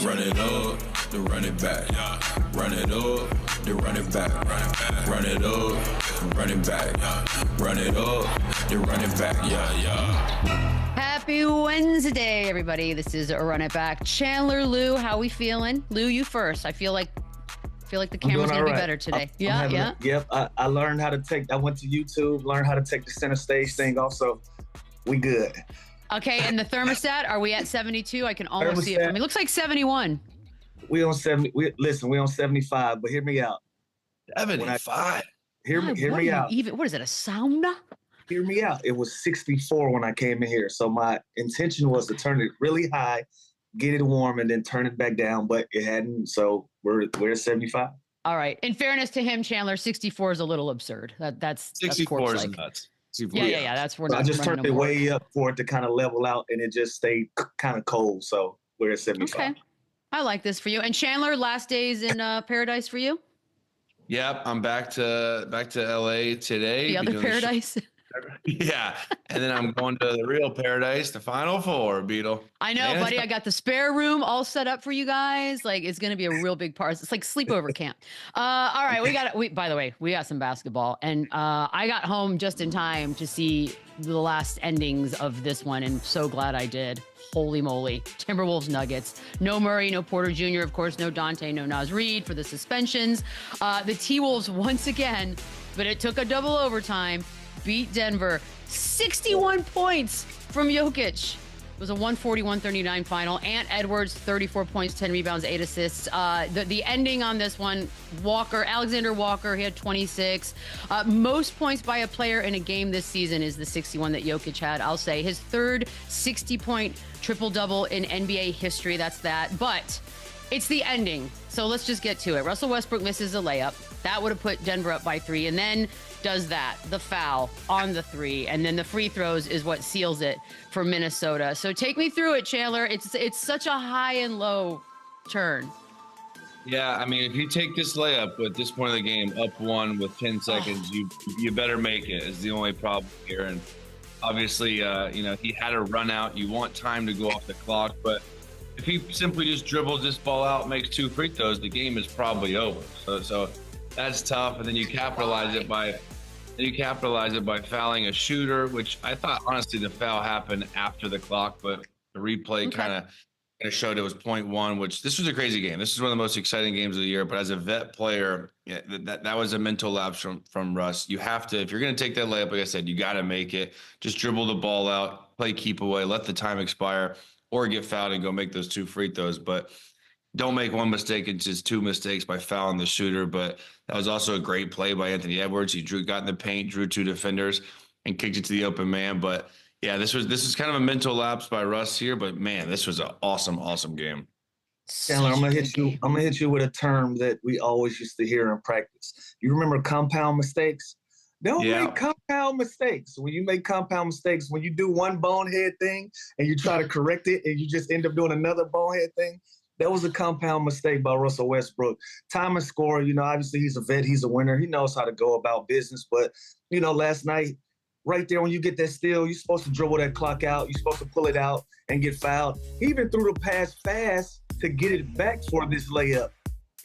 Run it up, then run it back. Run it up, then run it back. Run it up, then run it back. Run it up, then run it back. Happy Wednesday, everybody. This is Run It Back. Chandler, Lou, how we feeling? Lou, you first. I feel like the camera's gonna be better today. Yep. I learned how to take. I went to YouTube, learned how to take the center stage thing off. So we good. Okay, and the thermostat, are we at 72? I can almost see it from me. It looks like 71. We on 70. We on 75. But hear me out. 75. Hear me out. What is it? A sauna? Hear me out. It was 64 when I came in here. So my intention was to turn it really high, get it warm, and then turn it back down. But it hadn't. So we're at 75. All right. In fairness to him, Chandler, 64 is a little absurd. That's 64 is nuts. Yeah. That's I just turned it way up for it to kind of level out, and it just stayed kind of cold. So we're at 75. Okay. I like this for you. And Chandler, last days in paradise for you? Yep, I'm back to LA today. The other paradise? Yeah, and then I'm going to the real paradise, the Final Four, Beadle. I know, buddy. I got the spare room all set up for you guys. Like, it's going to be a real big part. It's like sleepover camp. All right, by the way, we got some basketball, and I got home just in time to see the last endings of this one, and so glad I did. Holy moly. Timberwolves Nuggets. No Murray, no Porter Jr., of course, no Dante, no Naz Reid for the suspensions. The T-Wolves once again, but it took a double overtime, beat Denver. 61 points from Jokic. It was a 140-139 final. Ant Edwards, 34 points, 10 rebounds, 8 assists. The ending on this one, Alexander Walker, he had 26. Most points by a player in a game this season is the 61 that Jokic had. I'll say his third 60-point triple-double in NBA history. That's that. But it's the ending. So let's just get to it. Russell Westbrook misses a layup. That would have put Denver up by 3. And then does that, the foul on the 3, and then the free throws is what seals it for Minnesota. So take me through it, Chandler. It's such a high and low turn. Yeah, I mean, if you take this layup at this point of the game, up 1 with 10 seconds, you better make it, is the only problem here. And obviously, he had a run out. You want time to go off the clock, but if he simply just dribbles this ball out, makes 2 free throws, the game is probably over. So that's tough. And then you capitalize it by fouling a shooter, which I thought, honestly, the foul happened after the clock, but the replay kind of showed it was 0.1, which this was a crazy game. This is one of the most exciting games of the year. But as a vet player, that was a mental lapse from Russ. You have to, if you're going to take that layup, like I said, you got to make it. Just dribble the ball out, play keep away, let the time expire, or get fouled and go make those 2 free throws. But don't make one mistake. It's just 2 mistakes by fouling the shooter. But that was also a great play by Anthony Edwards. He got in the paint, drew 2 defenders, and kicked it to the open man. But yeah, this is kind of a mental lapse by Russ here. But man, this was an awesome game. Chandler, I'm gonna hit you with a term that we always used to hear in practice. You remember compound mistakes? Don't make compound mistakes. When you make compound mistakes, when you do one bonehead thing and you try to correct it and you just end up doing another bonehead thing, that was a compound mistake by Russell Westbrook. Time and score, obviously he's a vet, he's a winner. He knows how to go about business. But, last night, right there when you get that steal, you're supposed to dribble that clock out. You're supposed to pull it out and get fouled. He even threw the pass fast to get it back for this layup.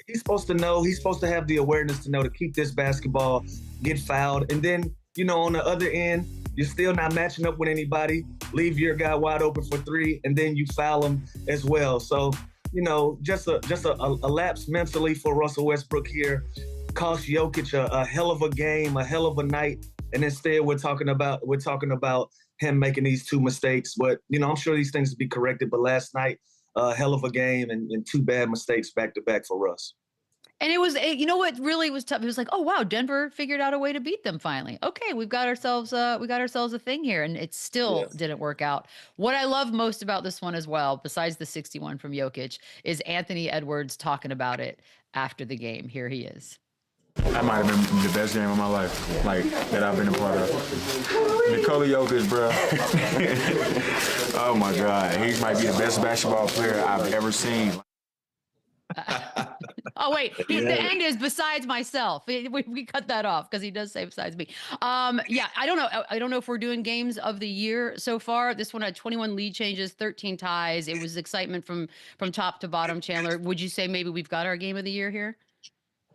He's supposed to know. He's supposed to have the awareness to know to keep this basketball, get fouled. And then, on the other end, you're still not matching up with anybody. Leave your guy wide open for 3, and then you foul him as well. So, just a lapse mentally for Russell Westbrook here. Cost Jokic a hell of a game, a hell of a night, and instead we're talking about him making these 2 mistakes. But I'm sure these things will be corrected. But last night, a hell of a game and 2 bad mistakes back to back for Russ. And what really was tough? It was like, oh wow, Denver figured out a way to beat them finally. Okay, we got ourselves a thing here, and it still didn't work out. What I love most about this one as well, besides the 61 from Jokic, is Anthony Edwards talking about it after the game. Here he is. That might have been the best game of my life, that I've been a part of. Nikola Jokic, bro. Oh my God, he might be the best basketball player I've ever seen. Oh wait, the end is besides myself. We cut that off because he does say besides me. Yeah, I don't know. I don't know if we're doing games of the year so far. This one had 21 lead changes, 13 ties. It was excitement from top to bottom. Chandler, would you say maybe we've got our game of the year here?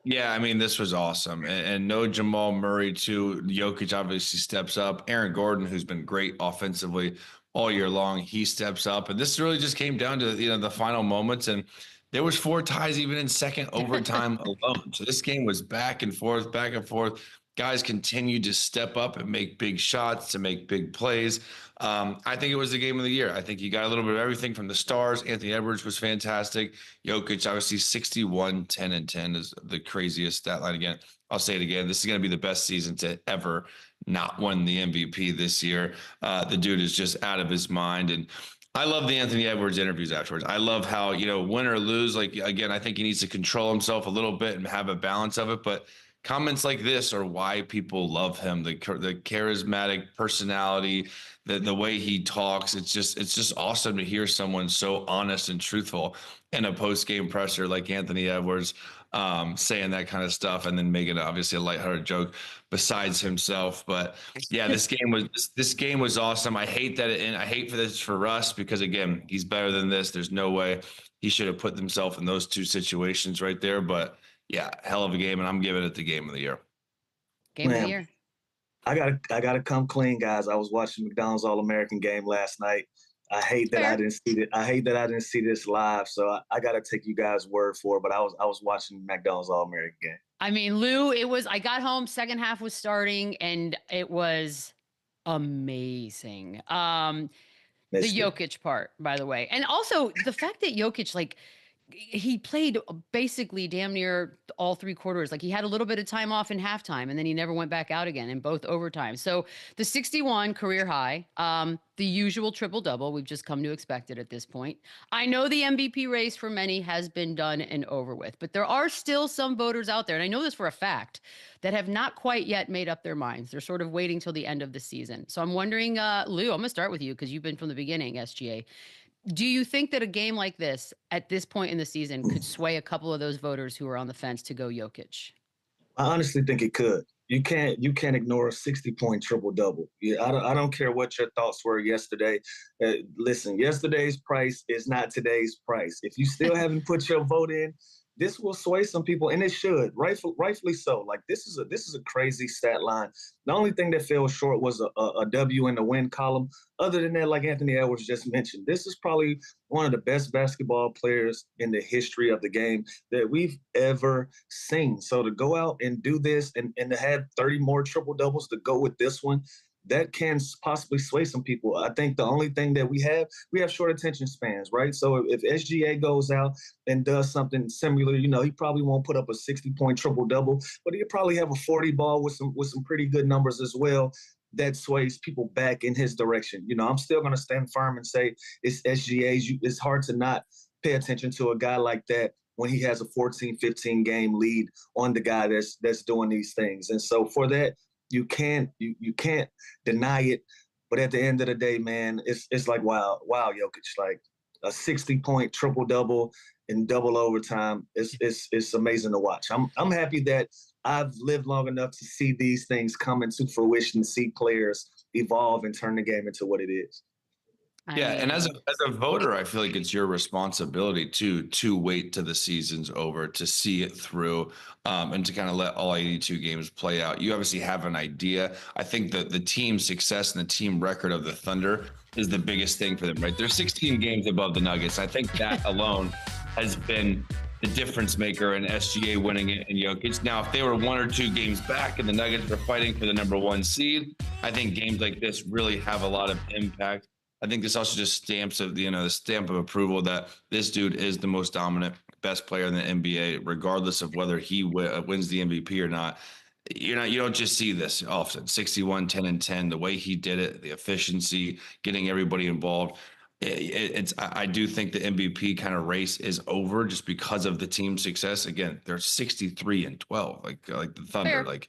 Yeah, I mean, this was awesome. And no Jamal Murray, too. Jokic obviously steps up. Aaron Gordon, who's been great offensively all year long, he steps up. And this really just came down to, the final moments. And there was 4 ties even in second overtime alone. So this game was back and forth, back and forth. Guys continued to step up and make big shots, to make big plays. I think it was the game of the year. I think you got a little bit of everything from the stars. Anthony Edwards was fantastic. Jokic, obviously 61, 10, and 10 is the craziest stat line again. I'll say it again. This is going to be the best season to ever not win the MVP this year. The dude is just out of his mind. And I love the Anthony Edwards interviews afterwards. I love how, win or lose, like, again, I think he needs to control himself a little bit and have a balance of it. But comments like this are why people love him. The charismatic personality, the way he talks. It's just awesome to hear someone so honest and truthful in a post-game presser like Anthony Edwards, saying that kind of stuff, and then making obviously a lighthearted joke besides himself. But yeah, this game was awesome. I hate that, and I hate for this for Russ, because again, he's better than this. There's no way he should have put himself in those 2 situations right there. But yeah, hell of a game, and I'm giving it the game of the year. Game of the year. I gotta come clean, guys. I was watching McDonald's All-American game last night. I hate that I didn't see it. I hate that I didn't see this live. So I gotta take you guys' word for it. But I was watching McDonald's All-American game. I mean, Lou, I got home, second half was starting, and it was amazing. The Jokic part, by the way. And also the fact that Jokic, he played basically damn near all 3 quarters. Like, he had a little bit of time off in halftime, and then he never went back out again in both overtimes. So the 61 career high, the usual triple-double, we've just come to expect it at this point. I know the MVP race for many has been done and over with, but there are still some voters out there, and I know this for a fact, that have not quite yet made up their minds. They're sort of waiting till the end of the season. So I'm wondering, Lou, I'm going to start with you because you've been from the beginning, SGA. Do you think that a game like this, at this point in the season, could sway a couple of those voters who are on the fence to go Jokic? I honestly think it could. You can't ignore a 60-point triple-double. Yeah, I don't care what your thoughts were yesterday. Listen, yesterday's price is not today's price. If you still haven't put your vote in, this will sway some people, and it should, rightfully so. Like, this is a crazy stat line. The only thing that fell short was a W in the win column. Other than that, like Anthony Edwards just mentioned, this is probably one of the best basketball players in the history of the game that we've ever seen. So to go out and do this and to have 30 more triple doubles to go with this one, that can possibly sway some people. I think the only thing that we have short attention spans, right? So if SGA goes out and does something similar, he probably won't put up a 60-point triple-double, but he'll probably have a 40 ball with some pretty good numbers as well. That sways people back in his direction. I'm still going to stand firm and say it's SGA's. It's hard to not pay attention to a guy like that when he has a 14, 15 game lead on the guy that's doing these things. And so for that, you can't deny it. But at the end of the day, man, it's like, wow, Jokic, like a 60-point triple-double in double overtime. It's amazing to watch. I'm happy that I've lived long enough to see these things come into fruition, see players evolve and turn the game into what it is. Yeah, and as a voter, I feel like it's your responsibility to wait till the season's over, to see it through, and to kind of let all 82 games play out. You obviously have an idea. I think that the team success and the team record of the Thunder is the biggest thing for them, right? They're 16 games above the Nuggets. I think that alone has been the difference maker in SGA winning it and Jokic. Now, if they were 1 or 2 games back and the Nuggets were fighting for the #1 seed, I think games like this really have a lot of impact. I think this also just stamps of the stamp of approval that this dude is the most dominant, best player in the NBA, regardless of whether he wins the MVP or not. You don't just see this often. 61, 10, and 10. The way he did it, the efficiency, getting everybody involved. I do think the MVP kind of race is over just because of the team success. Again, they're 63 and 12, like the Thunder, Fair. like.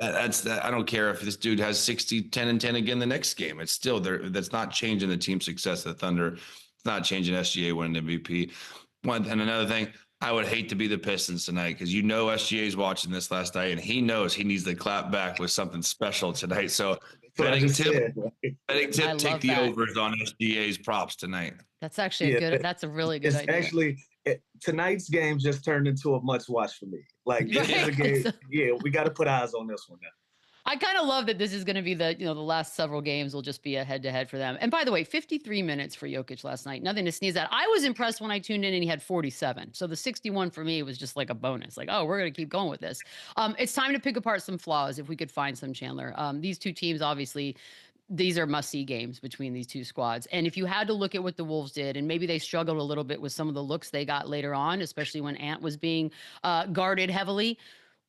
I don't care if this dude has 60, 10, and 10 again the next game. It's still there. That's not changing the team success of the Thunder. It's not changing SGA winning MVP. And another thing, I would hate to be the Pistons tonight because SGA's watching this last night and he knows he needs to clap back with something special tonight. So betting tip, take the overs on SGA's props tonight. That's actually that's a really good idea. Actually, tonight's game just turned into a must watch for me. Like this is a game. We got to put eyes on this one now. I kind of love that this is going to be the last several games will just be a head-to-head for them. And by the way, 53 minutes for Jokic last night. Nothing to sneeze at. I was impressed when I tuned in and he had 47. So the 61 for me was just like a bonus. Like, oh, we're going to keep going with this. It's time to pick apart some flaws if we could find some, Chandler. These two teams, obviously, these are must-see games between these two squads. And if you had to look at what the Wolves did, and maybe they struggled a little bit with some of the looks they got later on, especially when Ant was being guarded heavily,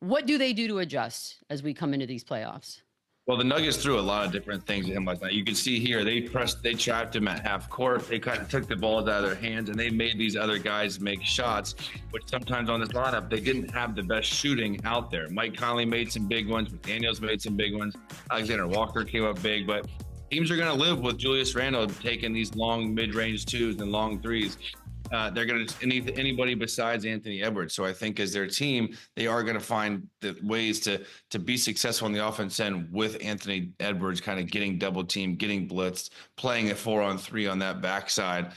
what do they do to adjust as we come into these playoffs? Well, the Nuggets threw a lot of different things at him last night. You can see here, they trapped him at half court. They kind of took the ball out of their hands, and they made these other guys make shots, which sometimes on this lineup, they didn't have the best shooting out there. Mike Conley made some big ones. McDaniels made some big ones. Alexander Walker came up big, but teams are going to live with Julius Randle taking these long mid-range twos and long threes. They're going to need anybody besides Anthony Edwards. So I think as their team, they are going to find the ways to be successful on the offense end with Anthony Edwards kind of getting double teamed, getting blitzed, playing a 4-on-3 on that backside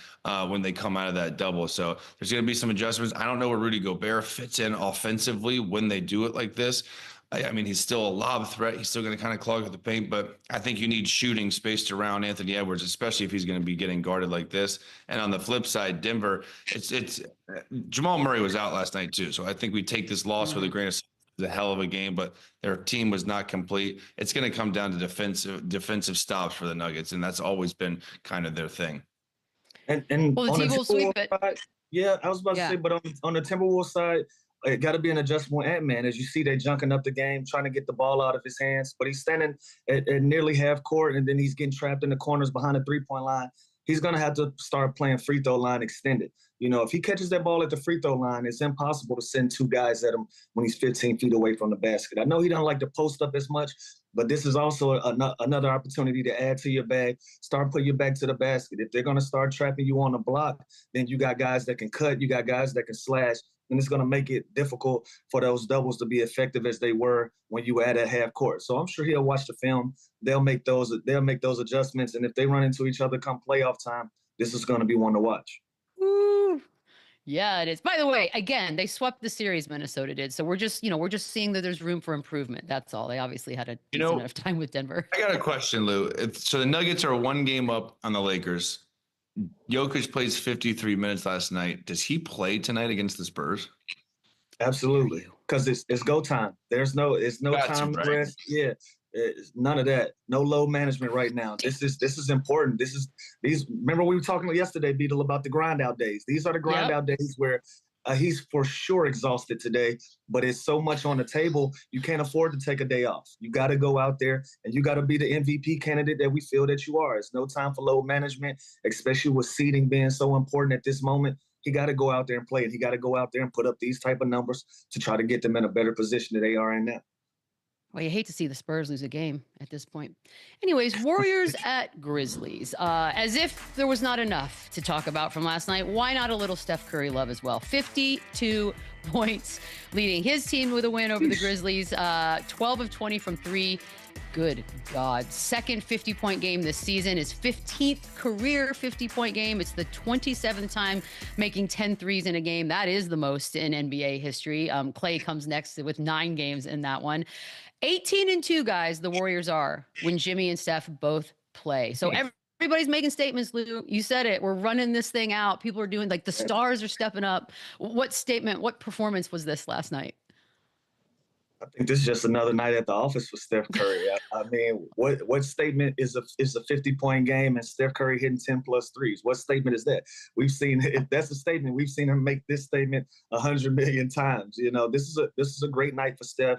when they come out of that double. So there's going to be some adjustments. I don't know where Rudy Gobert fits in offensively when they do it like this. I mean, he's still a lob threat. He's still going to kind of clog up the paint, but I think you need shooting spaced around Anthony Edwards, especially if he's going to be getting guarded like this. And on the flip side, Denver, it's Jamal Murray was out last night too. So I think we take this loss with a grain of salt. It was a hell of a game, but their team was not complete. It's going to come down to defensive stops for the Nuggets, and that's always been kind of their thing. And well, the team will sweep it. Side, I was about to say, but on the Timberwolves side, it got to be an adjustable Ant-Man. As you see, they're junking up the game, trying to get the ball out of his hands. But he's standing at nearly half court, and then he's getting trapped in the corners behind the three-point line. He's going to have to start playing free throw line extended. If he catches that ball at the free throw line, it's impossible to send two guys at him when he's 15 feet away from the basket. I know he doesn't like to post up as much, but this is also another opportunity to add to your bag, start putting your back to the basket. If they're going to start trapping you on the block, then you got guys that can cut, you got guys that can slash, and it's going to make it difficult for those doubles to be effective as they were when you were at half court. So I'm sure he'll watch the film. They'll make those adjustments, and if they run into each other come playoff time, this is going to be one to watch. Woo. Yeah, it is. By the way, again, they swept the series, Minnesota did. So we're just seeing that there's room for improvement. That's all. They obviously had a decent enough time with Denver. I got a question, Lou. So the Nuggets are one game up on the Lakers. Jokic plays 53 minutes last night. Does he play tonight against the Spurs? Absolutely, because it's go time. It's no time to rest. Yeah, none of that. No load management right now. This is important. Remember we were talking yesterday, Beadle, about the grind out days. These are the grind out days where he's for sure exhausted today, but it's so much on the table, you can't afford to take a day off. You got to go out there, and you got to be the MVP candidate that we feel that you are. It's no time for load management, especially with seeding being so important at this moment. He got to go out there and play, and he got to go out there and put up these type of numbers to try to get them in a better position than they are in now. Well, you hate to see the Spurs lose a game at this point. Anyways, Warriors at Grizzlies. As if there was not enough to talk about from last night, why not a little Steph Curry love as well? 52 points, leading his team with a win over the Grizzlies. 12 of 20 from three. Good God. Second 50-point game this season. His 15th career 50-point game. It's the 27th time making 10 threes in a game. That is the most in NBA history. Clay comes next with 9 games in that one. 18-2, guys, the Warriors are when Jimmy and Steph both play. So everybody's making statements, Lou. You said it. We're running this thing out. People are doing, like, the stars are stepping up. What performance was this last night? I think this is just another night at the office for Steph Curry. I mean, what statement is a 50-point game and Steph Curry hitting 10+ threes? What statement is that? We've seen, if that's a statement, we've seen him make this statement 100 million times. This is a great night for Steph.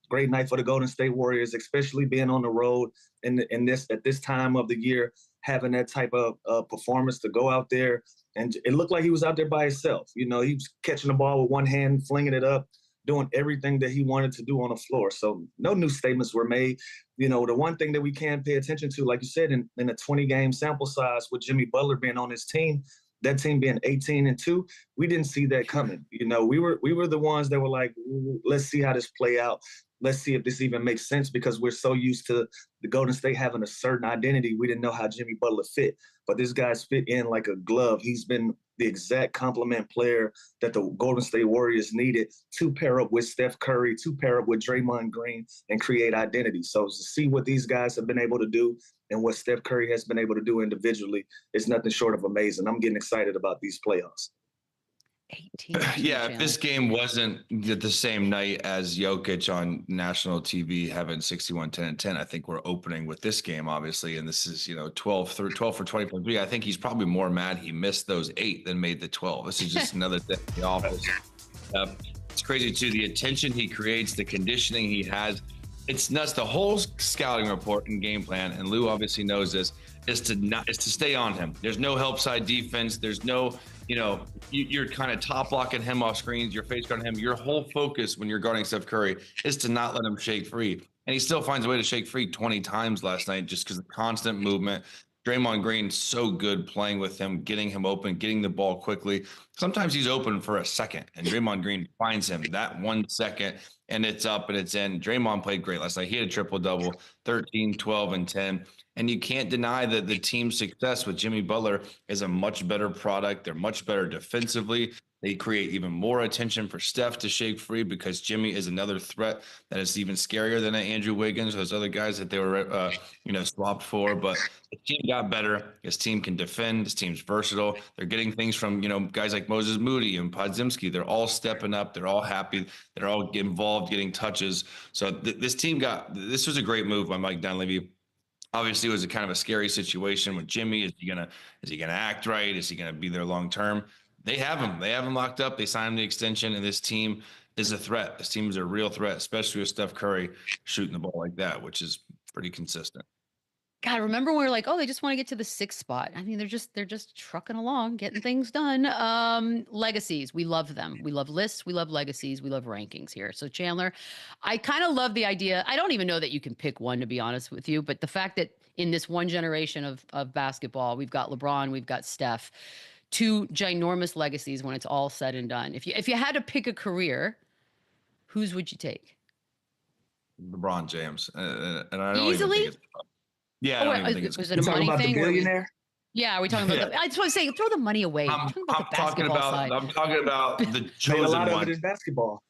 Great night for the Golden State Warriors, especially being on the road at this time of the year, having that type of performance to go out there. And it looked like he was out there by himself. He was catching the ball with one hand, flinging it up, doing everything that he wanted to do on the floor. So no new statements were made. The one thing that we can pay attention to, like you said, in a 20-game sample size with Jimmy Butler being on his team, that team being 18-2, we didn't see that coming. You know, we were the ones that were like, let's see how this play out. Let's see if this even makes sense, because we're so used to the Golden State having a certain identity. We didn't know how Jimmy Butler fit, but this guy's fit in like a glove. He's been the exact complement player that the Golden State Warriors needed to pair up with Steph Curry, to pair up with Draymond Green and create identity. So to see what these guys have been able to do and what Steph Curry has been able to do individually is nothing short of amazing. I'm getting excited about these playoffs. 18. Yeah, if this game wasn't the same night as Jokic on national TV having 61, 10, and 10, I think we're opening with this game, obviously. And this is, 12 for 20.3. I think he's probably more mad he missed those 8 than made the 12. This is just another day in the office. It's crazy, too. The attention he creates, the conditioning he has. It's nuts. The whole scouting report and game plan, and Lou obviously knows this, is to stay on him. There's no help side defense. There's no, you're kind of top blocking him off screens. Your face guarding him. Your whole focus when you're guarding Steph Curry is to not let him shake free. And he still finds a way to shake free 20 times last night just because of the constant movement. Draymond Green, so good playing with him, getting him open, getting the ball quickly. Sometimes he's open for a second, and Draymond Green finds him that 1 second, and it's up and it's in. Draymond played great last night. He had a triple-double, 13, 12, and 10. And you can't deny that the team's success with Jimmy Butler is a much better product. They're much better defensively. They create even more attention for Steph to shake free because Jimmy is another threat that is even scarier than Andrew Wiggins, those other guys that they were, swapped for. But the team got better. His team can defend. His team's versatile. They're getting things from, guys like Moses Moody and Podziemski. They're all stepping up. They're all happy. They're all involved, getting touches. So this was a great move by Mike Dunleavy. Obviously, it was a kind of a scary situation with Jimmy. Is he gonna act right? Is he gonna be there long term? They have him. They have him locked up. They signed him the extension, and this team is a threat. This team is a real threat, especially with Steph Curry shooting the ball like that, which is pretty consistent. God, remember when we were like, oh, they just want to get to the 6th spot. I mean, they're just trucking along, getting things done. Legacies, we love them. We love lists. We love legacies. We love rankings here. So Chandler, I kind of love the idea. I don't even know that you can pick one, to be honest with you, but the fact that in this one generation of basketball, we've got LeBron, we've got Steph, 2 ginormous legacies when it's all said and done. If you had to pick a career, whose would you take? LeBron James, and I don't easily. Even think yeah, I don't even think it's. Was it a money thing? Billionaire? Yeah, are we talking about? I just want to say, throw the money away. I'm talking about the chosen a lot one. of it in basketball.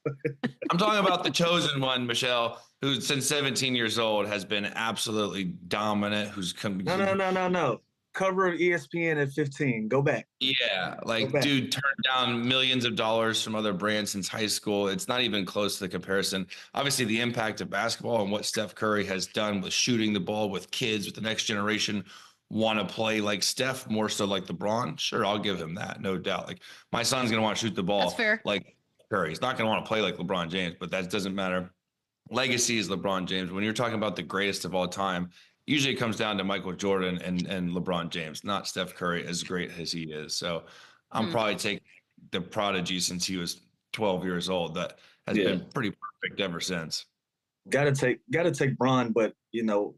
I'm talking about the chosen one, Michelle, who since 17 years old has been absolutely dominant. Who's come? No. Cover of ESPN at 15. Go back. Yeah, dude turned down millions of dollars from other brands since high school. It's not even close to the comparison. Obviously, the impact of basketball and what Steph Curry has done with shooting the ball with kids, with the next generation want to play like Steph, more so like LeBron. Sure, I'll give him that, no doubt. Like, my son's going to want to shoot the ball. That's fair. Like Curry. He's not going to want to play like LeBron James, but that doesn't matter. Legacy is LeBron James. When you're talking about the greatest of all time, usually it comes down to Michael Jordan and LeBron James, not Steph Curry, as great as he is. So I'm probably taking the prodigy since he was 12 years old. That has been pretty perfect ever since. Gotta take Bron, but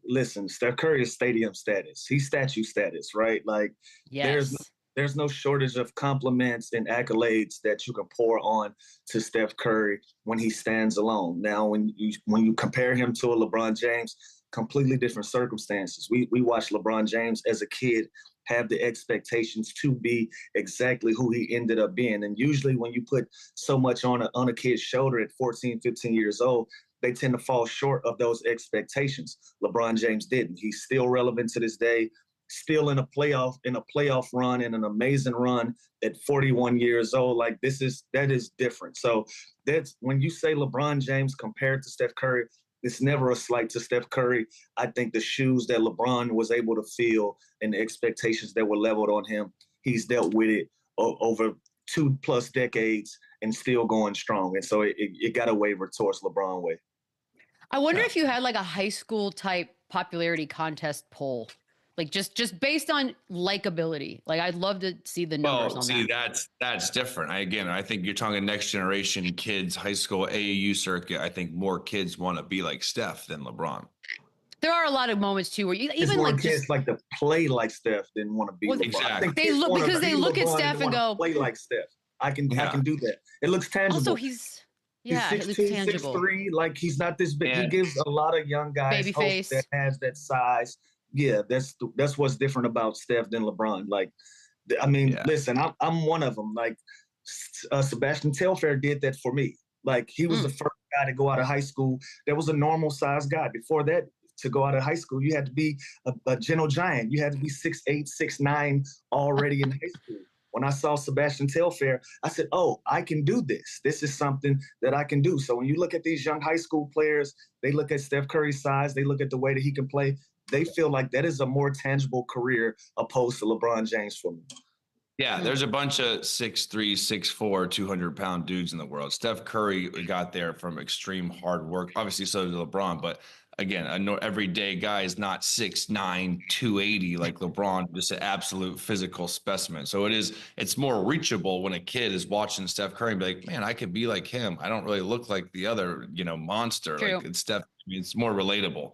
listen, Steph Curry is stadium status. He's statue status, right? Like, yes. There's no shortage of compliments and accolades that you can pour on to Steph Curry when he stands alone. Now, when you compare him to a LeBron James, completely different circumstances. We watched LeBron James as a kid have the expectations to be exactly who he ended up being. And usually when you put so much on a kid's shoulder at 14, 15 years old, they tend to fall short of those expectations. LeBron James didn't. He's still relevant to this day, still in a playoff run, and an amazing run at 41 years old. Like, that is different. So that's when you say LeBron James compared to Steph Curry, it's never a slight to Steph Curry. I think the shoes that LeBron was able to fill and the expectations that were leveled on him, he's dealt with it over 2+ decades and still going strong. And so it got a waiver towards LeBron way. I wonder if you had like a high school type popularity contest poll, like just based on likability. Like, I'd love to see the numbers on that. That's different. I think you're talking next generation kids, high school AAU circuit. I think more kids want to be like Steph than LeBron. There are a lot of moments too where you It's even more like kids just like to play like Steph than want to be well, LeBron. exactly. I think they kids look wanna because they be look at LeBron Steph and wanna go, play like Steph. I can do that. It looks also tangible. he's He's yeah, it looks 6'2", tangible. 6'3", like he's not this big. He And gives a lot of young guys Baby hope that face. has that size. Yeah, that's what's different about Steph than LeBron. Like, I mean, yeah, listen, I'm one of them. Like, Sebastian Telfair did that for me. Like, he was the first guy to go out of high school that was a normal sized guy. Before that, to go out of high school, you had to be a gentle giant. You had to be 6'8", 6'9", already in high school. When I saw Sebastian Telfair, I said, oh, I can do this. This is something that I can do. So when you look at these young high school players, they look at Steph Curry's size, they look at the way that he can play, they feel like that is a more tangible career opposed to LeBron James for me. yeah. There's a bunch of 6'3", 6'4", 200-pound dudes in the world. Steph Curry got there from extreme hard work. Obviously, so did LeBron, but again, a everyday guy is not 6'9", 280 like LeBron, just an absolute physical specimen. So it's more reachable when a kid is watching Steph Curry and be like, man, I could be like him. I don't really look like the other, monster. True. Like it's Steph. I mean, it's more relatable.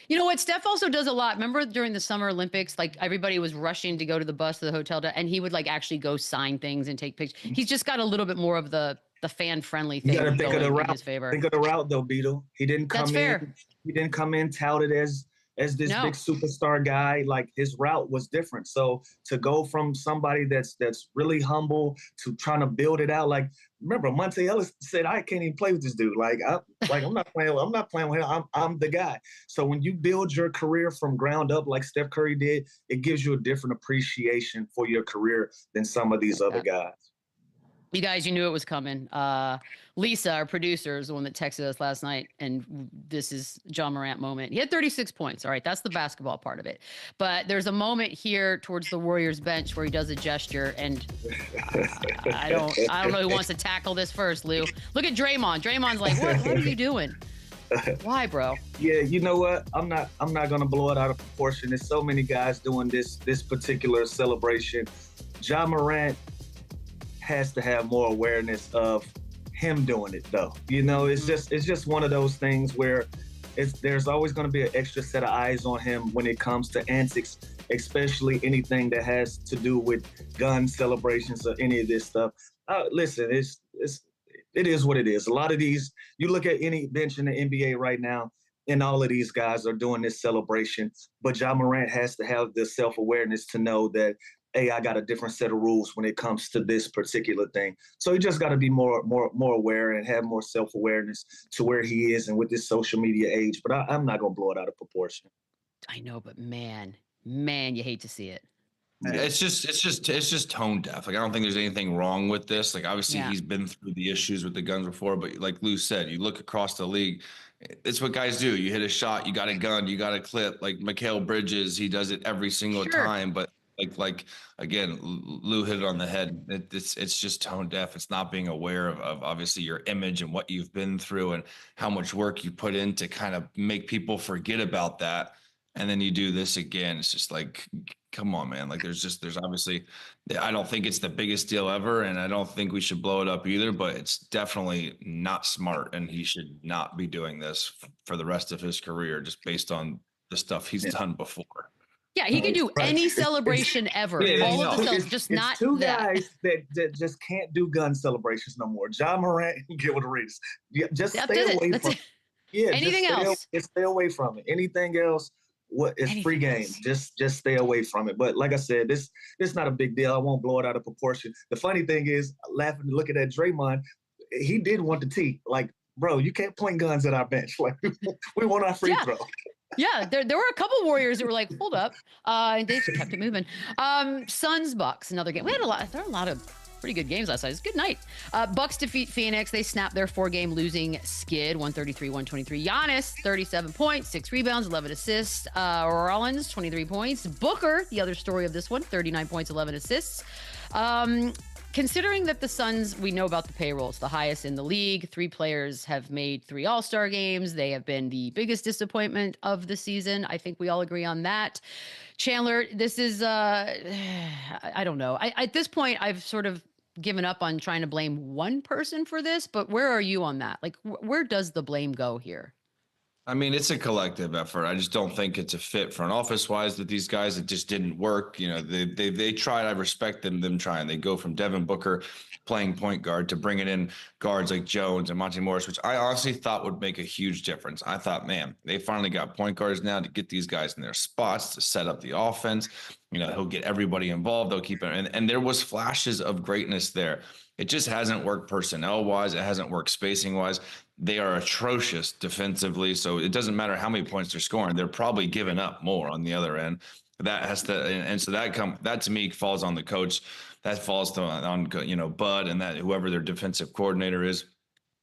You know what? Steph also does a lot. Remember during the Summer Olympics, like everybody was rushing to go to the bus to the hotel, and he would like actually go sign things and take pictures. He's just got a little bit more of the fan friendly thing. You got to think of the in route. his favor. Think of the route though, Beadle. He didn't That's come fair. in. He didn't come in touted as this No. big superstar guy. Like, his route was different. So to go from somebody that's really humble to trying to build it out, like, remember Monte Ellis said, I can't even play with this dude. Like I'm not playing with him. I'm the guy. So when you build your career from ground up like Steph Curry did, it gives you a different appreciation for your career than some of these other guys. You guys, you knew it was coming. Lisa, our producer, is the one that texted us last night, and this is Ja Morant moment. He had 36 points. All right, that's the basketball part of it. But there's a moment here towards the Warriors bench where he does a gesture, and I don't know who wants to tackle this first, Lou. Look at Draymond. Draymond's like, what are you doing? Why, bro? Yeah, you know what? I'm not gonna blow it out of proportion. There's so many guys doing this particular celebration. Ja Morant has to have more awareness of him doing it, though. It's just one of those things where there's always going to be an extra set of eyes on him when it comes to antics, especially anything that has to do with gun celebrations or any of this stuff. Listen, it is what it is. A lot of these, you look at any bench in the NBA right now, and all of these guys are doing this celebration, but Ja Morant has to have the self-awareness to know that, hey, I got a different set of rules when it comes to this particular thing. So you just got to be more aware and have more self-awareness to where he is and with this social media age. But I'm not going to blow it out of proportion. I know, but man, you hate to see it. Yeah. It's just tone deaf. Like, I don't think there's anything wrong with this. Like, obviously he's been through the issues with the guns before, but like Lou said, you look across the league, it's what guys do. You hit a shot, you got a gun, you got a clip. Like Mikal Bridges, he does it every single time. But like again, Lou hit it on the head. It's just tone deaf. It's not being aware of obviously your image and what you've been through and how much work you put in to kind of make people forget about that. And then you do this again. It's just like, come on, man. Like there's obviously, I don't think it's the biggest deal ever, and I don't think we should blow it up either, but it's definitely not smart, and he should not be doing this for the rest of his career just based on the stuff he's done before. Yeah, he can do any celebration ever. All of the celebs, just not two that. guys that just can't do gun celebrations no more. Ja Morant and Gilbert Arenas. Yeah, just stay away from it. Yeah, anything else. Stay away from it. Anything else, free game. Just stay away from it. But like I said, this not a big deal. I won't blow it out of proportion. The funny thing is, laughing and looking at Draymond, he did want the tee. Like, bro, you can't point guns at our bench. Like, we want our free throw. Yeah, there were a couple Warriors that were like, hold up. And they kept it moving. Suns Bucks, another game. There were a lot of pretty good games last night. It's a good night. Bucks defeat Phoenix. They snapped their 4-game losing skid, 133-123. Giannis, 37 points, 6 rebounds, 11 assists. Rollins, 23 points. Booker, the other story of this one, 39 points, 11 assists. Considering that the Suns, we know about the payroll, it's the highest in the league. 3 players have made 3 All-Star games. They have been the biggest disappointment of the season. I think we all agree on that. Chandler, this is, I don't know. At this point, I've sort of given up on trying to blame one person for this, but where are you on that? Like, where does the blame go here? I mean, it's a collective effort. I just don't think it's a fit front office wise with these guys. It just didn't work. You know, they tried. I respect them trying. They go from Devin Booker playing point guard to bringing in guards like Jones and Monte Morris, which I honestly thought would make a huge difference. I thought, man, they finally got point guards now to get these guys in their spots to set up the offense. You know, he'll get everybody involved. They'll keep it. And there was flashes of greatness there. It just hasn't worked personnel wise. It hasn't worked spacing wise. They are atrocious defensively. So it doesn't matter how many points they're scoring. They're probably giving up more on the other end. That has to, and so that to me falls on the coach. That falls on Bud and that whoever their defensive coordinator is.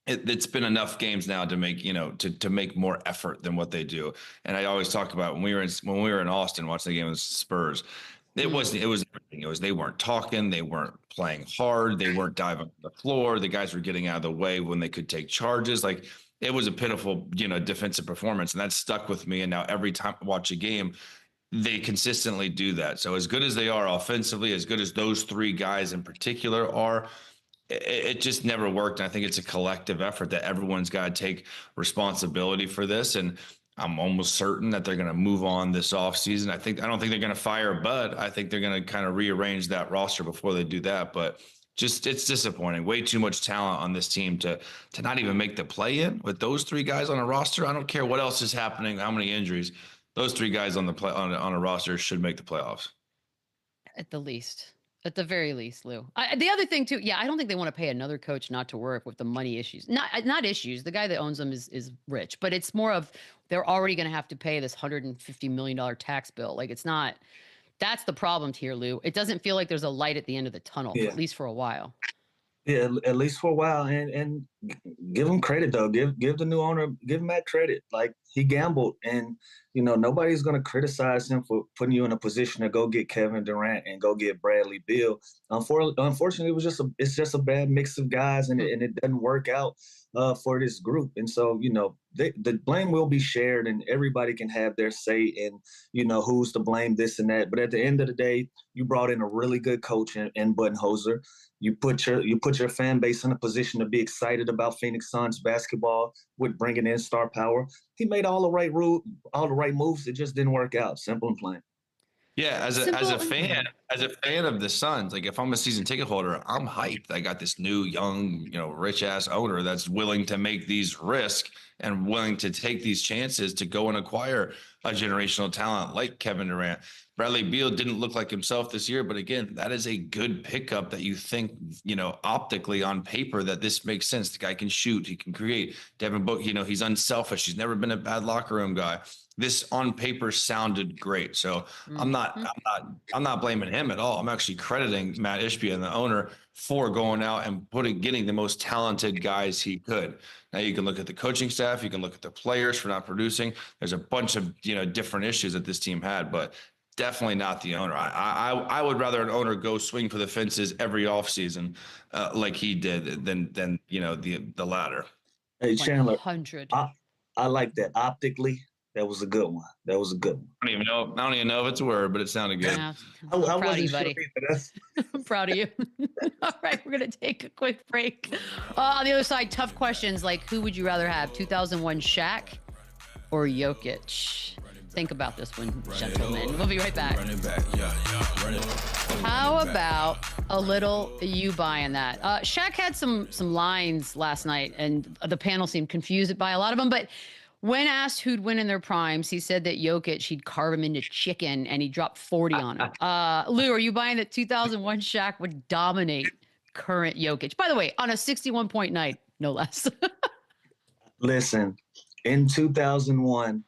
It's been enough games now to make to make more effort than what they do. And I always talk about when we were in Austin watching the game with Spurs. It was everything. It was they weren't talking, they weren't playing hard, they weren't diving on the floor. The guys were getting out of the way when they could take charges. Like it was a pitiful, defensive performance, and that stuck with me. And now every time I watch a game, they consistently do that. So as good as they are offensively, as good as those three guys in particular are, it just never worked. And I think it's a collective effort that everyone's got to take responsibility for this. And I'm almost certain that they're going to move on this offseason. I don't think they're going to fire Bud. I think they're going to kind of rearrange that roster before they do that. But just it's disappointing. Way too much talent on this team to not even make the play-in with those three guys on a roster. I don't care what else is happening, how many injuries. Those three guys on a roster should make the playoffs. At the least. At the very least, Lou. The other thing too, I don't think they want to pay another coach not to work with the money issues. Not issues. The guy that owns them is rich, but it's more of they're already going to have to pay this $150 million tax bill. Like it's not. That's the problem here, Lou. It doesn't feel like there's a light at the end of the tunnel, at least for a while. Yeah, at least for a while, and give him credit though. Give the new owner, give him that credit. Like he gambled, and nobody's gonna criticize him for putting you in a position to go get Kevin Durant and go get Bradley Beal. Unfortunately, it's just a bad mix of guys, and it doesn't work out for this group. And so the blame will be shared, and everybody can have their say in who's to blame, this and that. But at the end of the day, you brought in a really good coach in Budenholzer. You put your fan base in a position to be excited about Phoenix Suns basketball with bringing in star power. He made all the right moves. It just didn't work out. Simple and plain. Yeah, as a fan of the Suns, like if I'm a season ticket holder, I'm hyped. I got this new young, rich ass owner that's willing to make these risks and willing to take these chances to go and acquire a generational talent like Kevin Durant. Bradley Beal didn't look like himself this year, but again, that is a good pickup that you think, optically on paper that this makes sense. The guy can shoot, he can create. Devin Booker, he's unselfish. He's never been a bad locker room guy. This on paper sounded great. So I'm not blaming him at all. I'm actually crediting Matt Ishbia and the owner for going out and getting the most talented guys he could. Now you can look at the coaching staff, you can look at the players for not producing. There's a bunch of different issues that this team had, but definitely not the owner. I would rather an owner go swing for the fences every offseason like he did than the latter. Hey Chandler, 100. I like that optically. That was a good one. I don't even know if it's a word, but it sounded good. Yeah. I'm proud of you, buddy. I'm proud of you. All right, we're going to take a quick break. On the other side, tough questions like who would you rather have, 2001 Shaq or Jokic? Think about this one, gentlemen. We'll be right back. How about a little you buying that? Shaq had some lines last night, and the panel seemed confused by a lot of them, but when asked who'd win in their primes, he said that Jokic, he'd carve him into chicken, and he dropped 40 on him. Lou, are you buying that 2001 Shaq would dominate current Jokic? By the way, on a 61-point night, no less. Listen, in 2001,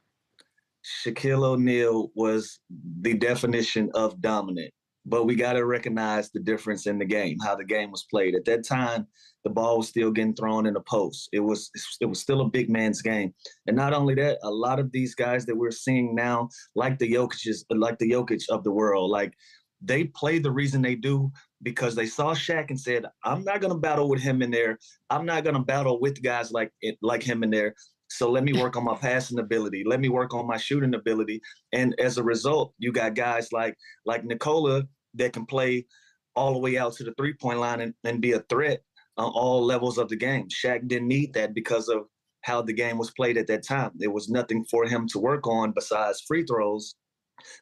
Shaquille O'Neal was the definition of dominant. But we got to recognize the difference in the game, how the game was played. At that time, the ball was still getting thrown in the post. It was still a big man's game. And not only that, a lot of these guys that we're seeing now, like the Jokic of the world, like they play the reason they do because they saw Shaq and said, I'm not going to battle with him in there. I'm not going to battle with guys like him in there. So let me work on my passing ability. Let me work on my shooting ability. And as a result, you got guys like Nikola that can play all the way out to the three-point line and be a threat on all levels of the game. Shaq didn't need that because of how the game was played at that time. There was nothing for him to work on besides free throws.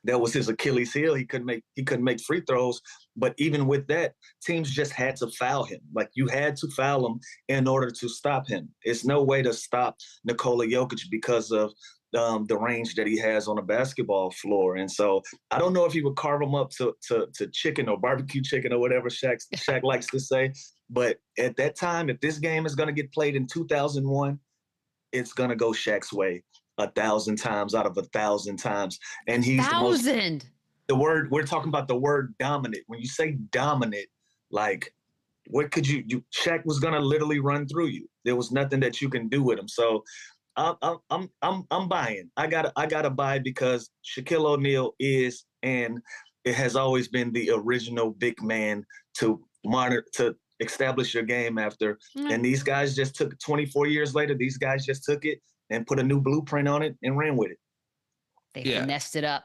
That was his Achilles heel. He couldn't make free throws. But even with that, teams just had to foul him. Like, you had to foul him in order to stop him. It's no way to stop Nikola Jokic because of the range that he has on a basketball floor. And so I don't know if he would carve him up to chicken or barbecue chicken or whatever Shaq likes to say. But at that time, if this game is going to get played in 2001, it's going to go Shaq's way 1,000 times out of 1,000 times. And he's 1,000. We're talking about the word dominant. When you say dominant, like, what could you Shaq was going to literally run through you. There was nothing that you can do with him. So I'm buying. I gotta buy because Shaquille O'Neal is, and it has always been, the original big man to establish your game after. And these guys just took 24 years later. These guys just took it and put a new blueprint on it and ran with it. They finessed it up.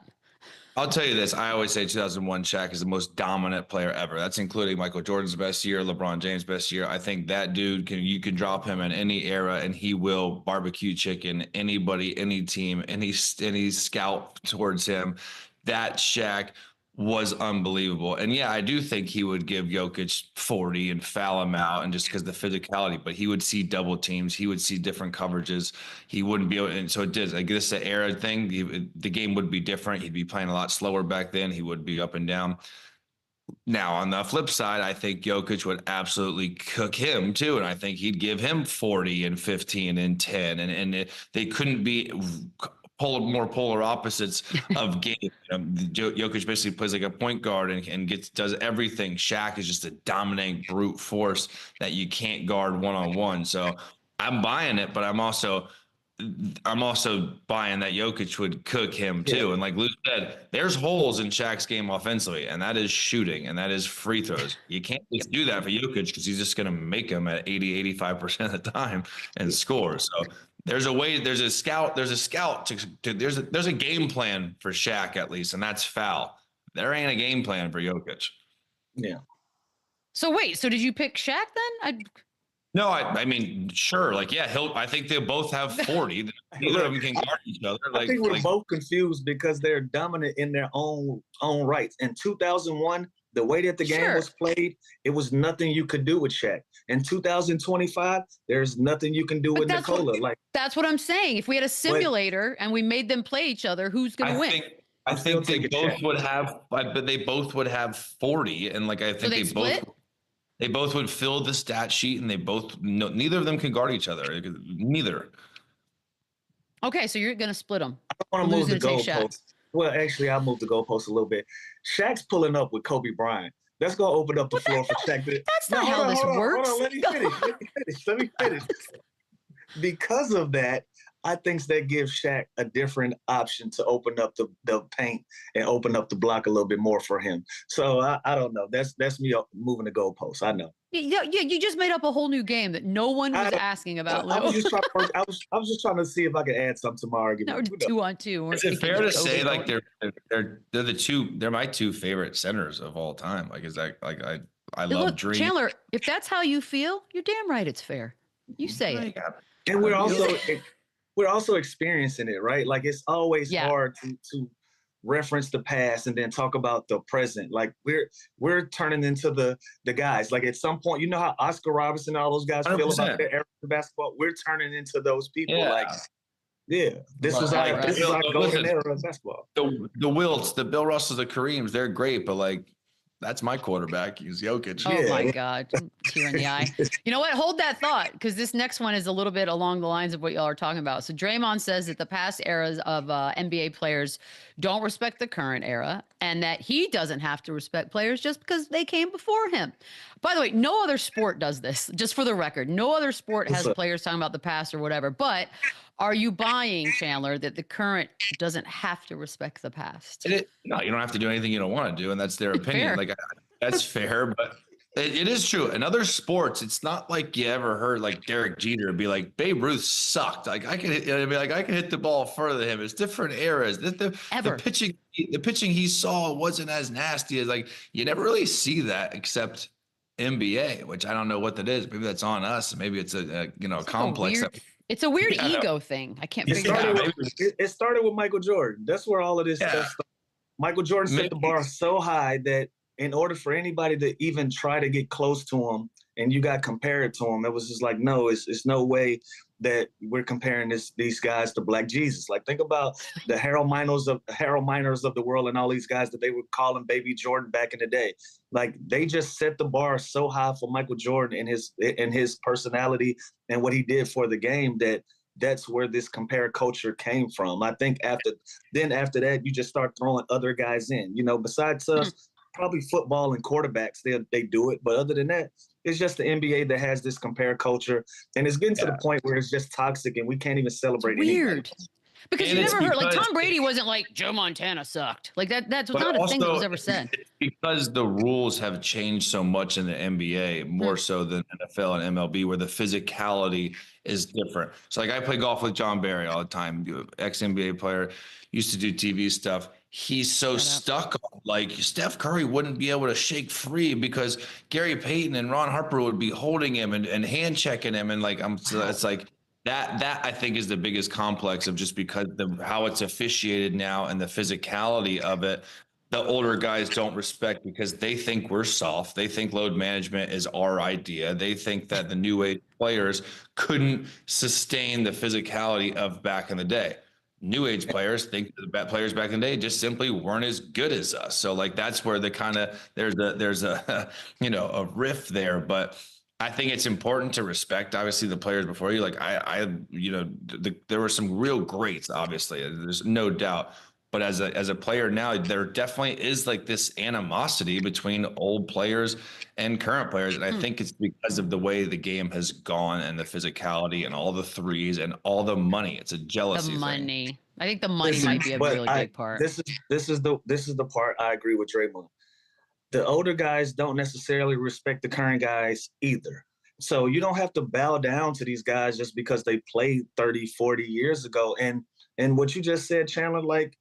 I'll tell you this. I always say 2001 Shaq is the most dominant player ever. That's including Michael Jordan's best year, LeBron James' best year. I think that dude, you can drop him in any era and he will barbecue chicken anybody, any team, any scout towards him. That Shaq was unbelievable. And yeah, I do think he would give Jokic 40 and foul him out, and just because the physicality, but he would see double teams, he would see different coverages, he wouldn't be able, and so it did. I guess the era thing, the game would be different. He'd be playing a lot slower back then. He would be up and down. Now, on the flip side, I think Jokic would absolutely cook him too, and I think he'd give him 40 and 15 and 10, and they couldn't be more polar opposites of game. Jokic basically plays like a point guard and does everything. Shaq is just a dominating brute force that you can't guard one-on-one. So I'm buying it, but I'm also buying that Jokic would cook him too. Yeah. And like Lou said, there's holes in Shaq's game offensively, and that is shooting, and that is free throws. You can't just do that for Jokic because he's just going to make them at 80-85% of the time and score. So there's a way. There's a scout. There's a game plan for Shaq at least, and that's foul. There ain't a game plan for Jokic. Yeah. So wait. So did you pick Shaq then? No, I mean, sure. Like, yeah, I think they both have 40. Neither of them can guard each other. I think we're both confused because they're dominant in their own rights. In 2001, the way that the game was played, it was nothing you could do with Shaq. In 2025, there's nothing you can do with Nikola. That's what I'm saying. If we had a simulator and we made them play each other, who's going to win? I think they both would have, but they both would have 40, and like I think they both would fill the stat sheet, and neither of them can guard each other. Neither. Okay, so you're going to split them. I want to move the goalposts. Well, actually, I'll move the goalposts a little bit. Shaq's pulling up with Kobe Bryant. That's going to open up the floor for Shaq. That's not how this works. Hold on, let me finish. Because of that, I think that gives Shaq a different option to open up the paint and open up the block a little bit more for him. So I don't know. That's me moving the goalposts. I know. Yeah, you just made up a whole new game that no one was asking about. I was just trying to see if I could add something to my argument. Now we're 2-on-2. Is it fair to say like they're my two favorite centers of all time? Like, is that like I love Dream. Chandler, if that's how you feel, you're damn right. It's fair. You say it. And we're also experiencing it, right? Like, it's always hard to reference the past and then talk about the present. Like, we're turning into the guys. Like, at some point, you know how Oscar Robertson and all those guys 100%. Feel about their era of basketball? We're turning into those people. Yeah. Like, this was our golden era of basketball. The Wilts, the Bill Russells, the Kareems, they're great, but like, that's my quarterback. He's Jokic. Oh my God. Tear in the eye. You know what? Hold that thought, because this next one is a little bit along the lines of what y'all are talking about. So Draymond says that the past eras of NBA players don't respect the current era, and that he doesn't have to respect players just because they came before him. By the way, no other sport does this, just for the record. No other sport has players talking about the past or whatever. But are you buying, Chandler, that the current doesn't have to respect the past? No, you don't have to do anything you don't want to do, and that's their opinion. Fair. Like, that's fair, but it is true. In other sports, it's not like you ever heard like Derek Jeter be like, Babe Ruth sucked. Like, I can hit the ball further than him. It's different eras. The pitching he saw wasn't as nasty as, like, you never really see that except NBA, which I don't know what that is. Maybe that's on us. Maybe it's a complex. It's a weird ego thing. I can't It figure it out. it started with Michael Jordan. That's where all of this stuff started. Michael Jordan set the bar so high that in order for anybody to even try to get close to him and you got compared to him, it was just like, no, it's no way that we're comparing these guys to Black Jesus. Like, think about the Harold Miners of the world and all these guys that they would call him Baby Jordan back in the day. Like, they just set the bar so high for Michael Jordan and his personality and what he did for the game that's where this compare culture came from. I think after that, you just start throwing other guys in. You know, besides us, probably football and quarterbacks, they do it. But other than that, it's just the NBA that has this compare culture, and it's getting to the point where it's just toxic, and we can't even celebrate. It's weird. Anybody. Because you never heard, like, Tom Brady wasn't like, Joe Montana sucked. Like, that's not a thing that was ever said. Because the rules have changed so much in the NBA, more so than NFL and MLB, where the physicality is different. So, like, I play golf with John Barry all the time, ex-NBA player, used to do TV stuff. He's so stuck on, like, Steph Curry wouldn't be able to shake free because Gary Payton and Ron Harper would be holding him and hand checking him. And, like, it's like, that I think is the biggest complex of just because how it's officiated now and the physicality of it. The older guys don't respect because they think we're soft. They think load management is our idea. They think that the new age players couldn't sustain the physicality of back in the day. New age players think the players back in the day just simply weren't as good as us. So, like, that's where the kind of there's a a rift there. But I think it's important to respect, obviously, the players before you. Like, there were some real greats, obviously. There's no doubt. But as a player now, there definitely is, like, this animosity between old players and current players. And I think it's because of the way the game has gone and the physicality and all the threes and all the money. It's a jealousy thing. Money. I think the money might be a really big part. This is the part I agree with Draymond. The older guys don't necessarily respect the current guys either. So you don't have to bow down to these guys just because they played 30, 40 years ago. And what you just said, Chandler, like,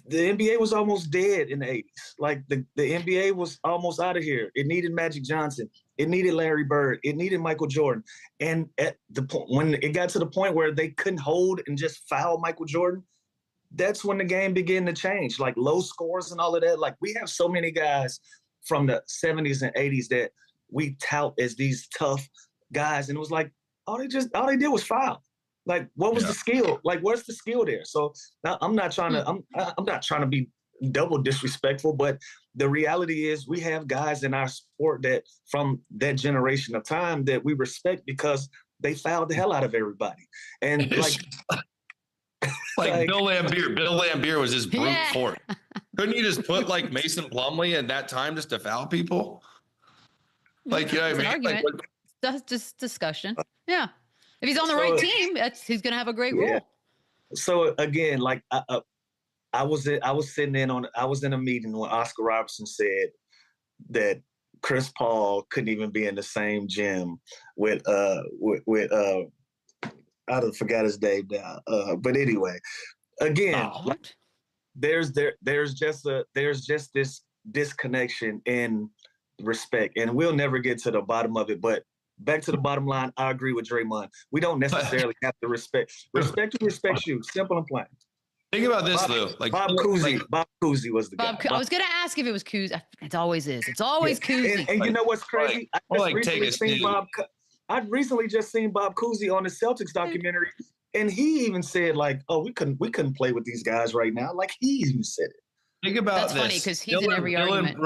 the NBA was almost dead in the 80s. Like, the NBA was almost out of here. It needed Magic Johnson. It needed Larry Bird. It needed Michael Jordan. And at the point when it got to the point where they couldn't hold and just foul Michael Jordan, that's when the game began to change. Like, low scores and all of that. Like, we have so many guys from the 70s and 80s that we tout as these tough guys, and it was like all they did was foul. Like, what was the skill? Like, what's the skill there? So I'm not trying to be double disrespectful, but the reality is we have guys in our sport that from that generation of time that we respect because they fouled the hell out of everybody. And like Bill Lambier. Bill Lambier was his brute force. Couldn't you just put, like, Mason Plumlee at that time just to foul people? Like, you know what I mean? Argument. That's just discussion. Yeah. If he's on the right team, he's going to have a great role. So again, like, I was in a meeting when Oscar Robertson said that Chris Paul couldn't even be in the same gym with I forgot his name now. But anyway, again, there's just this disconnection in respect, and we'll never get to the bottom of it. But back to the bottom line, I agree with Draymond. We don't necessarily have to respect who respects you. Simple and plain. Think about this, Lou. Like, Bob Cousy was the guy. I was going to ask if it was Cousy. It always is. It's always Cousy. And you know what's crazy? I recently just seen Bob Cousy on the Celtics documentary, and he even said, like, "Oh, we couldn't play with these guys right now." Like, he even said it. Think about That's this. funny because he's in every argument.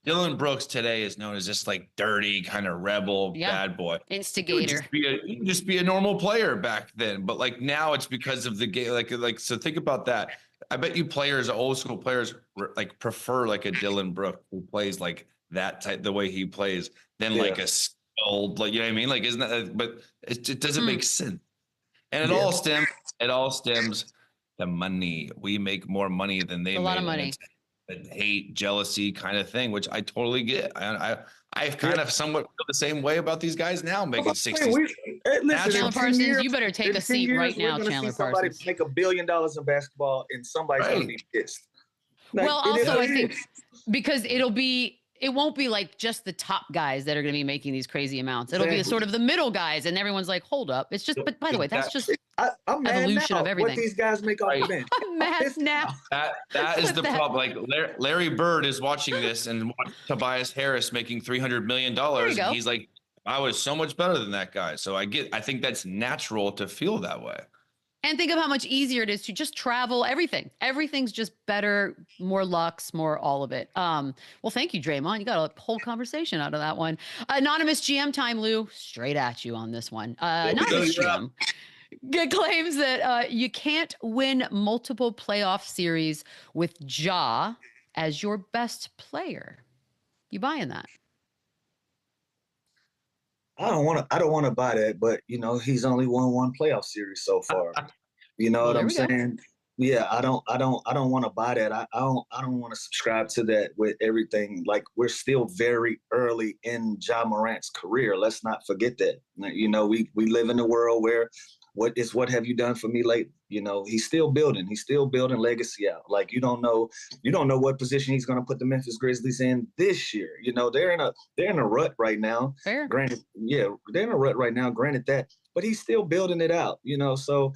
Dylan Brooks today is known as just, like, dirty, kind of rebel, bad boy. Instigator. You can just be a normal player back then. But, like, now it's because of the game. Like, so think about that. I bet you players, old school players, like, prefer, like, a Dylan Brooks who plays like that type, the way he plays, than like a skilled, like, you know what I mean? Like, isn't that, but it doesn't make sense. And it all stems the money. We make more money than they make. A lot of money. Hate, jealousy kind of thing, which I totally get. I kind of somewhat feel the same way about these guys now making 60. Chandler Parsons, you better take a seat right now, Chandler Parsons. Somebody make $1 billion in basketball, and somebody's going to be pissed. Like, well, also, I think because it'll be it won't be like just the top guys that are going to be making these crazy amounts. It'll be sort of the middle guys, and everyone's like, hold up. It's just, but by the way, that's just I'm mad evolution now. of everything. What these guys make off the bench. I'm mad now. That is the problem. Like Larry Bird is watching this and Tobias Harris making $300 million. And he's like, I was so much better than that guy. So I think that's natural to feel that way. And think of how much easier it is to just travel. Everything's just better, more lux, more all of it. Well, thank you, Draymond. You got a whole conversation out of that one. Anonymous GM time, Lou. Straight at you on this one. Anonymous GM claims that you can't win multiple playoff series with Ja as your best player. You buying that? I don't want to buy that, but he's only won one playoff series so far. You know what I'm saying? Yeah, I don't want to buy that. I don't want to subscribe to that with everything. Like, we're still very early in Ja Morant's career. Let's not forget that. We live in a world where what have you done for me lately? He's still building. He's still building legacy out. Like, you don't know what position he's going to put the Memphis Grizzlies in this year. They're in a rut right now. Fair. Granted, yeah, they're in a rut right now. Granted that, but he's still building it out. So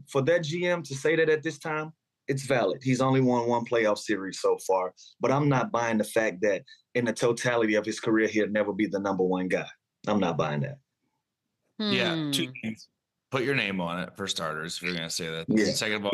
for that GM to say that at this time, it's valid. He's only won one playoff series so far, but I'm not buying the fact that in the totality of his career, he'll never be the number one guy. I'm not buying that. Yeah, 2 things. Put your name on it for starters. If you're gonna say that. Yeah. Second of all,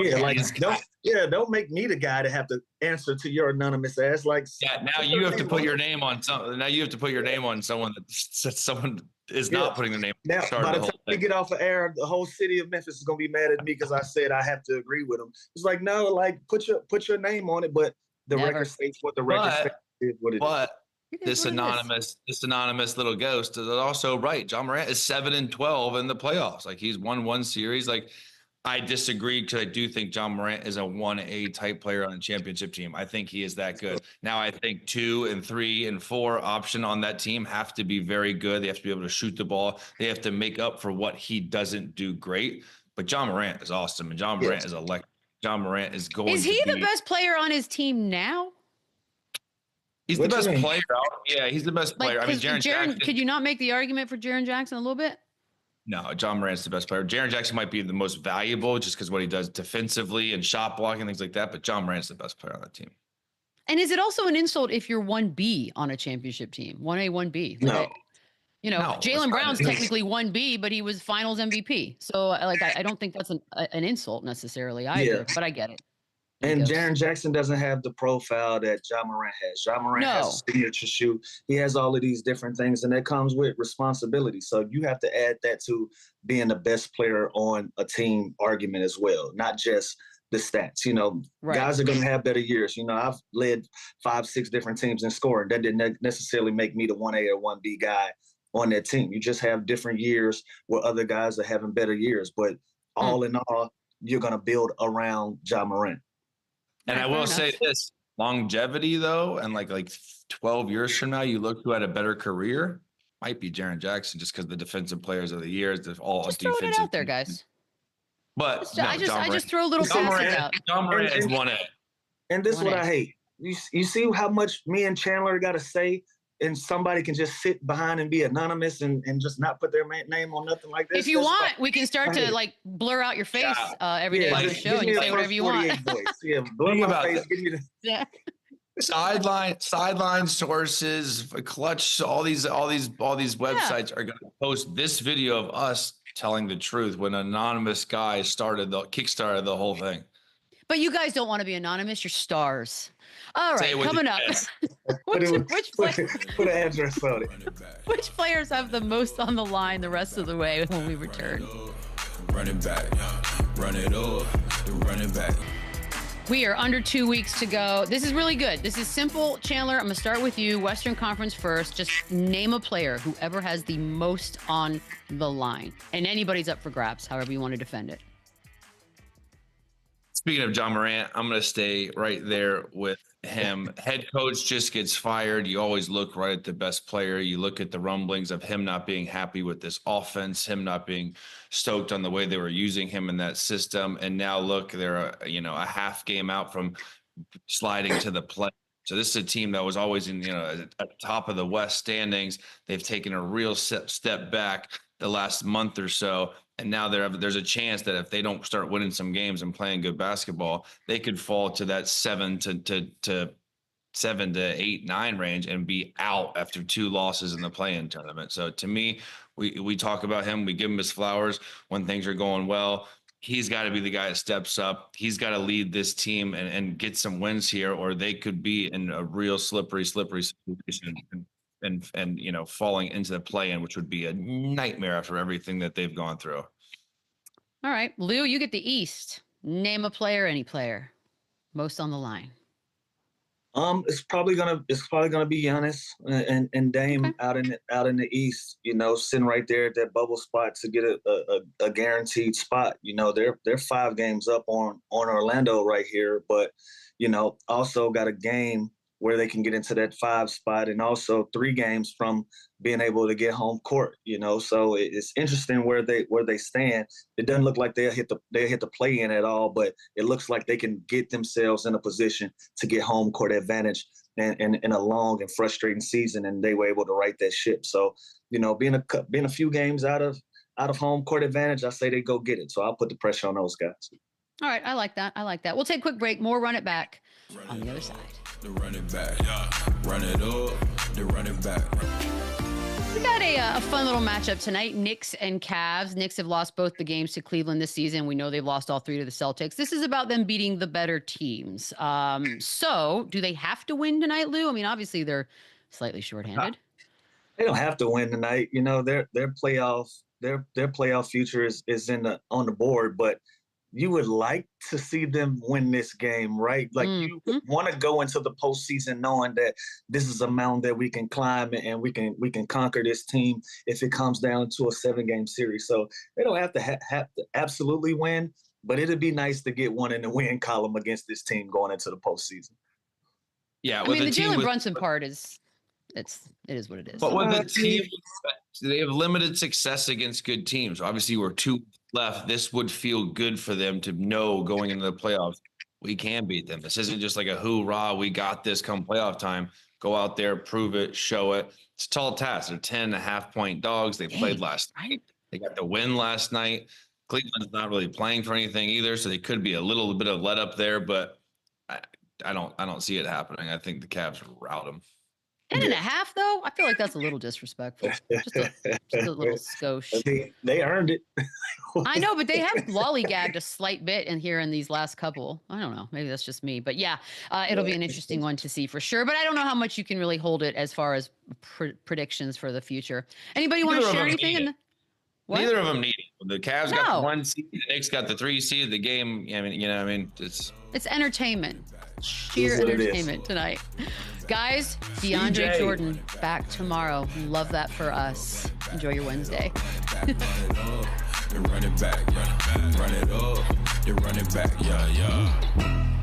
don't make me the guy to have to answer to your anonymous ass. Like, now you have to put your name on something. Now you have to put your name on someone that someone is not putting their name. Now, by the time we get off of air, the whole city of Memphis is gonna be mad at me because I said I have to agree with him. It's like, no, like put your name on it, but the record states what the record states is what it is. This anonymous little ghost is also right. Ja Morant is 7-12 in the playoffs. Like, he's won one series. Like, I disagree because I do think Ja Morant is a 1A type player on a championship team. I think he is that good. Now, I think 2 and 3 and 4 option on that team have to be very good. They have to be able to shoot the ball. They have to make up for what he doesn't do great. But Ja Morant is awesome, and Ja Morant is electric. Ja Morant is going. Is he the best player on his team now? He's the best player. Yeah, he's the best player. I mean, Jaren Jackson. Could you not make the argument for Jaren Jackson a little bit? No, Ja Morant's the best player. Jaren Jackson might be the most valuable just because what he does defensively and shot blocking, things like that. But Ja Morant's the best player on that team. And is it also an insult if you're 1B on a championship team? 1A, 1B? No. Jaylen Brown's technically 1B, but he was finals MVP. So, I don't think that's an insult necessarily either, but I get it. And Jaren Jackson doesn't have the profile that Ja Morant has. Ja Morant has a signature shoot. He has all of these different things, and that comes with responsibility. So you have to add that to being the best player on a team argument as well, not just the stats. Guys are going to have better years. I've led 5-6 different teams in scoring. That didn't necessarily make me the 1A or 1B guy on that team. You just have different years where other guys are having better years. But all in all, you're going to build around Ja Morant. And I will say this, longevity though, and like 12 years from now, you look who had a better career, might be Jaren Jackson, just because the defensive players of the years, they're all just defensive. Throwing it out there, guys. But I just throw little passes out. Ja Morant is 1A. And this is what I hate. You see how much me and Chandler got to say, and somebody can just sit behind and be anonymous and just not put their name on nothing like this. If you want, we can start to blur out your face every day on the show and you say whatever you want. Yeah, blur my face. Sideline sources, Clutch, all these websites are going to post this video of us telling the truth when an anonymous guy kickstarted the whole thing. But you guys don't want to be anonymous. You're stars. All right, coming up. Put an address on it. Which players have the most on the line the rest of the way when we return? Running back, run it all, running back. We are under 2 weeks to go. This is really good. This is simple. Chandler, I'm going to start with you. Western Conference first. Just name a player, whoever has the most on the line. And anybody's up for grabs, however you want to defend it. Speaking of Ja Morant, I'm going to stay right there with him. Head coach just gets fired. You always look right at the best player. You look at the rumblings of him not being happy with this offense, him not being stoked on the way they were using him in that system. And now look, they're a half game out from sliding to the play. So this is a team that was always in, at the top of the West standings. They've taken a real step back the last month or so. And now there's a chance that if they don't start winning some games and playing good basketball, they could fall to that 7 to 8, 9 range and be out after 2 losses in the play-in tournament. So to me, we talk about him, we give him his flowers when things are going well. He's got to be the guy that steps up. He's got to lead this team and get some wins here, or they could be in a real slippery situation and falling into the play-in, which would be a nightmare after everything that they've gone through. All right, Lou, you get the East. Name a player, any player. Most on the line. It's probably gonna be Giannis and Dame out in the East. Sitting right there at that bubble spot to get a guaranteed spot. They're 5 games up on Orlando right here, but also got a game where they can get into that 5 spot, and also 3 games from being able to get home court. So it's interesting where they stand. It doesn't look like they'll hit the play in at all, but it looks like they can get themselves in a position to get home court advantage in a long and frustrating season, and they were able to right that ship. So being a few games out of home court advantage, I say they go get it. So I'll put the pressure on those guys. All right, I like that. We'll take a quick break. More Run It Back on the other side. The run it back, run it up, the run it back. We got a fun little matchup tonight. Knicks and Cavs. Knicks have lost both the games to Cleveland this season. We know they've lost all 3 to the Celtics. This is about them beating the better teams. So do they have to win tonight, Lou? I mean, obviously they're slightly shorthanded. They don't have to win tonight. Their playoff future is on the board, but you would like to see them win this game, right? Like you want to go into the postseason knowing that this is a mountain that we can climb and we can conquer this team if it comes down to a 7-game series. So they don't have to have to absolutely win, but it'd be nice to get one in the win column against this team going into the postseason. Yeah, I mean, the Jalen Brunson part is it is what it is. But with the team, they have limited success against good teams. Obviously, we're 2 left. This would feel good for them to know going into the playoffs, we can beat them. This isn't just like a hoorah, we got this come playoff time. Go out there, prove it, show it. It's a tall task. They're 10.5-point dogs. They played last night. They got the win last night. Cleveland's not really playing for anything either, so they could be a little bit of let up there, but I don't see it happening. I think the Cavs rout them. 10.5 though? I feel like that's a little disrespectful. Just a little skosh. They earned it. I know, but they have lollygagged a slight bit in these last couple. I don't know. Maybe that's just me. But yeah, it'll be an interesting one to see for sure. But I don't know how much you can really hold it as far as predictions for the future. Anybody want to share anything? Neither of them need it. The Cavs got the 1 seed. The Knicks got the 3 seed. The game, it's entertainment. Sheer entertainment tonight. Guys, DeAndre Jordan back tomorrow. Love that for us. Enjoy your Wednesday. Run it back, run it up, run it back, yeah.